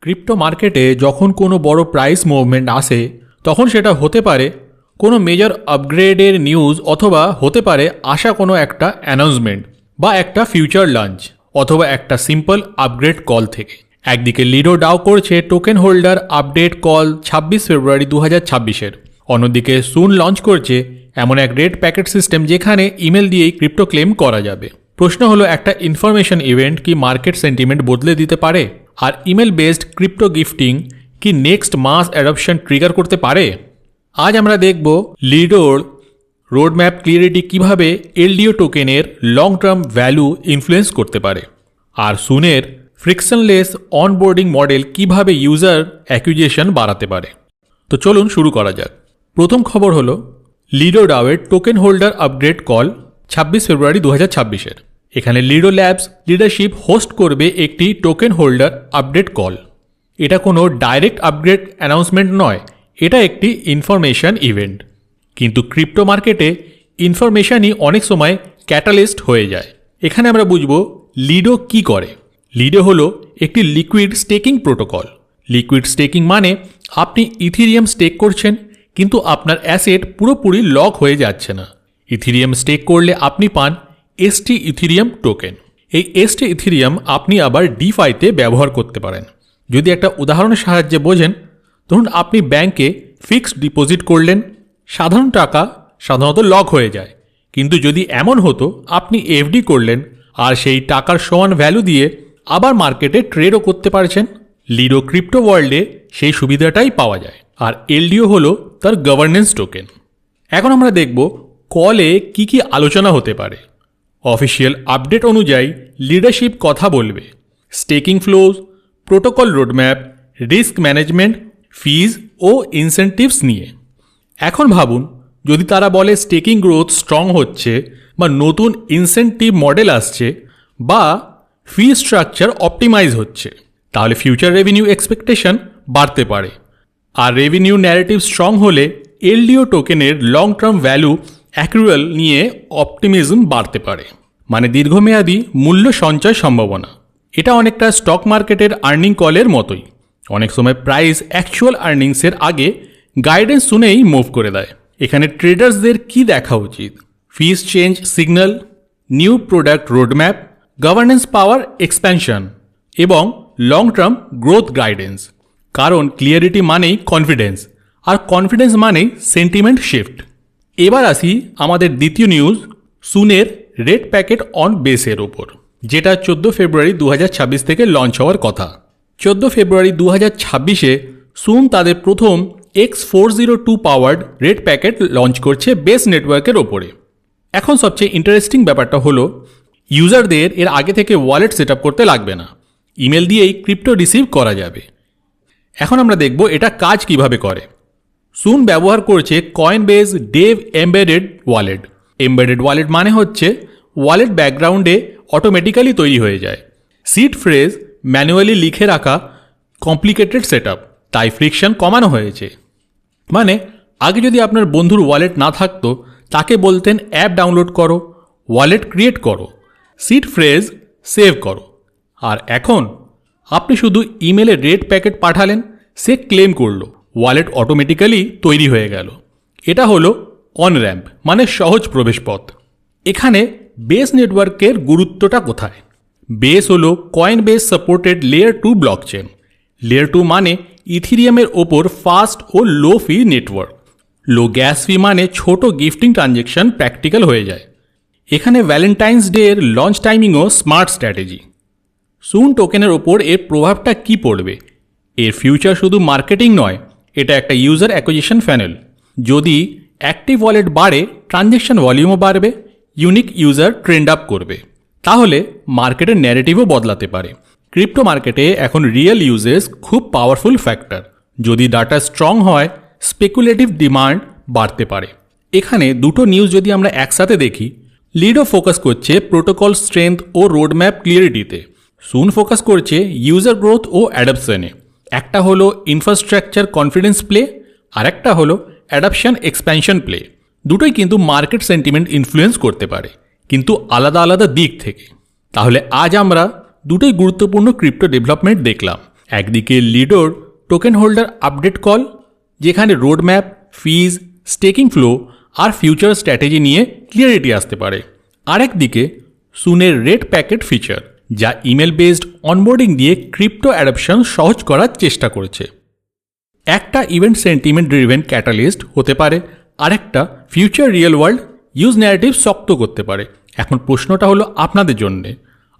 Crypto মার্কেটে যখন কোনো বড় প্রাইস মুভমেন্ট আসে তখন সেটা হতে পারে কোনো মেজর আপগ্রেডের নিউজ অথবা হতে পারে আশা কোনো একটা অ্যানাউন্সমেন্ট বা একটা ফিউচার লঞ্চ অথবা একটা সিম্পল আপগ্রেড কল থেকে। একদিকে লিডো ডাও করছে টোকেন হোল্ডার আপডেট কল 26 ফেব্রুয়ারি 2026-এর, অন্যদিকে সুন লঞ্চ করছে এমন এক রেড প্যাকেট সিস্টেম যেখানে ইমেল দিয়েই ক্রিপ্টো ক্লেম করা যাবে। প্রশ্ন হলো, একটা ইনফরমেশন ইভেন্ট কি মার্কেট সেন্টিমেন্ট বদলে দিতে পারে? আর ইমেল বেসড ক্রিপ্টো গিফটিং কি নেক্সট মাস অ্যাডপশন ট্রিগার করতে পারে? আজ আমরা দেখব লিডোর রোডম্যাপ ক্লিয়ারিটি কিভাবে এলডিও টোকেনের লং টার্ম ভ্যালু ইনফ্লুয়েন্স করতে পারে, আর সুনের ফ্রিকশনলেস অনবোর্ডিং মডেল কিভাবে ইউজার অ্যাকুইজিশন বাড়াতে পারে। তো চলুন শুরু করা যাক। প্রথম খবর হলো লিডো ডাওয়ের টোকেন হোল্ডার আপগ্রেড কল 26 ফেব্রুয়ারি 2026-এর। এখানে লিডো ল্যাবস লিডারশিপ হোস্ট করবে একটি টোকেন হোল্ডার আপডেট কল। এটা কোনো ডাইরেক্ট আপগ্রেড অ্যানাউন্সমেন্ট নয়, এটা একটি ইনফরমেশন ইভেন্ট। কিন্তু ক্রিপ্টো মার্কেটে ইনফরমেশনই অনেক সময় ক্যাটালিস্ট হয়ে যায়। এখানে আমরা বুঝব লিডো কি করে। লিডো হলো একটি liquid staking protocol. Liquid staking মানে আপনি ইথিরিয়াম স্টেক করছেন কিন্তু আপনার অ্যাসেট পুরোপুরি লক হয়ে যাচ্ছে না। ইথিরিয়াম স্টেক করলে আপনি পান এসটি ইথিরিয়াম টোকেন। এই এসটি ইথিরিয়াম আপনি আবার ডিফাইতে ব্যবহার করতে পারেন। যদি একটা উদাহরণের সাহায্যে বোঝেন, ধরুন আপনি ব্যাংকে ফিক্সড ডিপোজিট করলেন, সাধারণ টাকা সাধারণত লক হয়ে যায়। কিন্তু যদি এমন হতো আপনি এফডি করলেন আর সেই টাকার সমান ভ্যালু দিয়ে আবার মার্কেটে ট্রেডও করতে পারছেন, লিডো ক্রিপ্টো ওয়ার্ল্ডে সেই সুবিধাটাই পাওয়া যায়। আর এলডিও হলো তার গভর্নেন্স টোকেন। এখন আমরা দেখব কলে কি কি আলোচনা হতে পারে। অফিসিয়াল আপডেট অনুযায়ী লিডারশিপ কথা বলবে staking flows, protocol roadmap, risk management, fees ও ইনসেন্টিভস নিয়ে। এখন ভাবুন, যদি তারা বলে স্টেকিং গ্রোথ স্ট্রং হচ্ছে বা নতুন ইনসেন্টিভ মডেল আসছে বা ফি স্ট্রাকচার অপটিমাইজ হচ্ছে, তাহলে ফিউচার রেভিনিউ এক্সপেকটেশন বাড়তে পারে। আর রেভিনিউ ন্যারেটিভ স্ট্রং হলে এলডিও টোকেনের লং টার্ম ভ্যালু অ্যাক্রুয়াল নিয়ে অপটিমিজম বাড়তে পারে, মানে দীর্ঘমেয়াদী মূল্য সঞ্চয় সম্ভাবনা। এটা অনেকটা স্টক মার্কেটের আর্নিং কলের মতোই। অনেক সময় প্রাইস অ্যাকচুয়াল আর্নিংসের আগে গাইডেন্স শুনেই মুভ করে দেয়। এখানে ট্রেডার্সদের কি দেখা উচিত? Fees change signal, new product roadmap, governance power expansion এবং লং টার্ম গ্রোথ গাইডেন্স। কারণ ক্লিয়ারিটি মানেই কনফিডেন্স, আর কনফিডেন্স মানেই সেন্টিমেন্ট শিফট। এবার আসি আমাদের দ্বিতীয় নিউজ, সুনের রেড প্যাকেট অন বেসের ওপর, যেটা 14 ফেব্রুয়ারি 2026 থেকে লঞ্চ হওয়ার কথা। 14 ফেব্রুয়ারি 2026-এ সুন তাদের প্রথম X402 powered red packet launch করছে বেস নেটওয়ার্কের ওপরে। এখন সবচেয়ে ইন্টারেস্টিং ব্যাপারটা হলো ইউজারদের এর আগে থেকে ওয়ালেট সেট আপ করতে লাগবে না, ইমেল দিয়েই ক্রিপ্টো রিসিভ করা যাবে। এখন আমরা দেখব এটা কাজ কিভাবে করে। সুন ব্যবহার করছে Coinbase Dave embedded wallet. Embedded wallet মানে হচ্ছে ওয়ালেট ব্যাকগ্রাউন্ডে অটোমেটিক্যালি তৈরি হয়ে যায়। সিড ফ্রেজ ম্যানুয়ালি লিখে রাখা কমপ্লিকেটেড সেট আপ, তাই ফ্রিকশন কমানো হয়েছে। মানে আগে যদি আপনার বন্ধুর ওয়ালেট না থাকতো, তাকে বলতেন অ্যাপ ডাউনলোড করো, ওয়ালেট ক্রিয়েট করো, সিড ফ্রেজ সেভ করো। আর এখন আপনি শুধু ইমেলে রেড প্যাকেট পাঠালেন, সে ক্লেম করলো, ওয়ালেট অটোমেটিক্যালি তৈরি হয়ে গেল। এটা হলো অন র্যাম্প, মানে সহজ প্রবেশপথ। এখানে বেস নেটওয়ার্কের গুরুত্বটা কোথায়? বেস হলো Coinbase supported layer 2 blockchain. Layer 2 মানে ইথিরিয়ামের ওপর ফাস্ট ও লো ফি নেটওয়ার্ক। লো গ্যাস ফি মানে ছোট গিফটিং ট্রানজ্যাকশন প্র্যাকটিক্যাল হয়ে যায়। এখানে ভ্যালেন্টাইন্স ডে এর লঞ্চ টাইমিংও স্মার্ট স্ট্র্যাটেজি। সুন টোকেনের ওপর এর প্রভাবটা কি পড়বে? এর ফিউচার শুধু মার্কেটিং নয়, এটা একটা ইউজার অ্যাকুইজিশন ফ্যানেল। যদি অ্যাক্টিভ ওয়ালেট বাড়ে, ট্রানজ্যাকশন ভলিউমও বাড়বে, ইউনিক ইউজার ট্রেন্ড আপ করবে, তাহলে মার্কেটের ন্যারেটিভও বদলাতে পারে। ক্রিপ্টো মার্কেটে এখন রিয়েল ইউজেস খুব পাওয়ারফুল ফ্যাক্টর। যদি ডাটা স্ট্রং হয়, স্পেকুলেটিভ ডিমান্ড বাড়তে পারে। এখানে দুটো নিউজ যদি আমরা একসাথে দেখি, লিডো ফোকাস করছে প্রোটোকল স্ট্রেংথ ও রোডম্যাপ ক্লিয়ারিটিতে, সুন ফোকাস করছে ইউজার গ্রোথ ও অ্যাডাপশনে। একটা হলো ইনফ্রাস্ট্রাকচার কনফিডেন্স প্লে, আর একটা হলো অ্যাডাপশন এক্সপ্যানশন প্লে। দুটোই কিন্তু মার্কেট সেন্টিমেন্ট ইনফ্লুয়েন্স করতে পারে, কিন্তু আলাদা আলাদা দিক থেকে। তাহলে আজ আমরা দুটোই গুরুত্বপূর্ণ ক্রিপ্টো ডেভেলপমেন্ট দেখলাম। একদিকে লিডোর টোকেন হোল্ডার আপডেট কল, যেখানে রোডম্যাপ, ফিজ, স্টেকিং ফ্লো আর ফিউচার স্ট্র্যাটেজি নিয়ে ক্লিয়ারিটি আসতে পারে। আরেকদিকে সুনের রেড প্যাকেট ফিচার, যা ইমেল বেসড অনবোর্ডিং দিয়ে ক্রিপ্টো অ্যাডপশন সহজ করার চেষ্টা করেছে। একটা ইভেন্ট সেন্টিমেন্ট ড্রিভেন ক্যাটালিস্ট হতে পারে, আরেকটা future real world use narrative শক্ত করতে পারে। এখন প্রশ্নটা হলো আপনাদের জন্যে,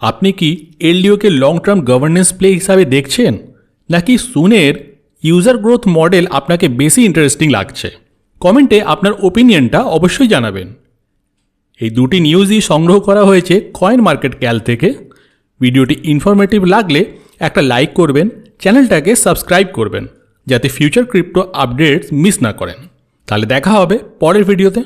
আপনি কি এলডিওকে লং টার্ম গভর্নেন্স প্লে হিসাবে দেখছেন, নাকি সুনের ইউজার গ্রোথ মডেল আপনাকে বেশি ইন্টারেস্টিং লাগছে? কমেন্টে আপনার ওপিনিয়নটা অবশ্যই জানাবেন। এই দুটি নিউজই সংগ্রহ করা হয়েছে কয়েন মার্কেট ক্যাল থেকে। ভিডিওটি ইনফরমেটিভ লাগলে একটা লাইক করবেন, চ্যানেলটাকে সাবস্ক্রাইব করবেন যাতে ফিউচার ক্রিপ্টো আপডেটস মিস না করেন। তাহলে দেখা হবে পরের ভিডিওতে।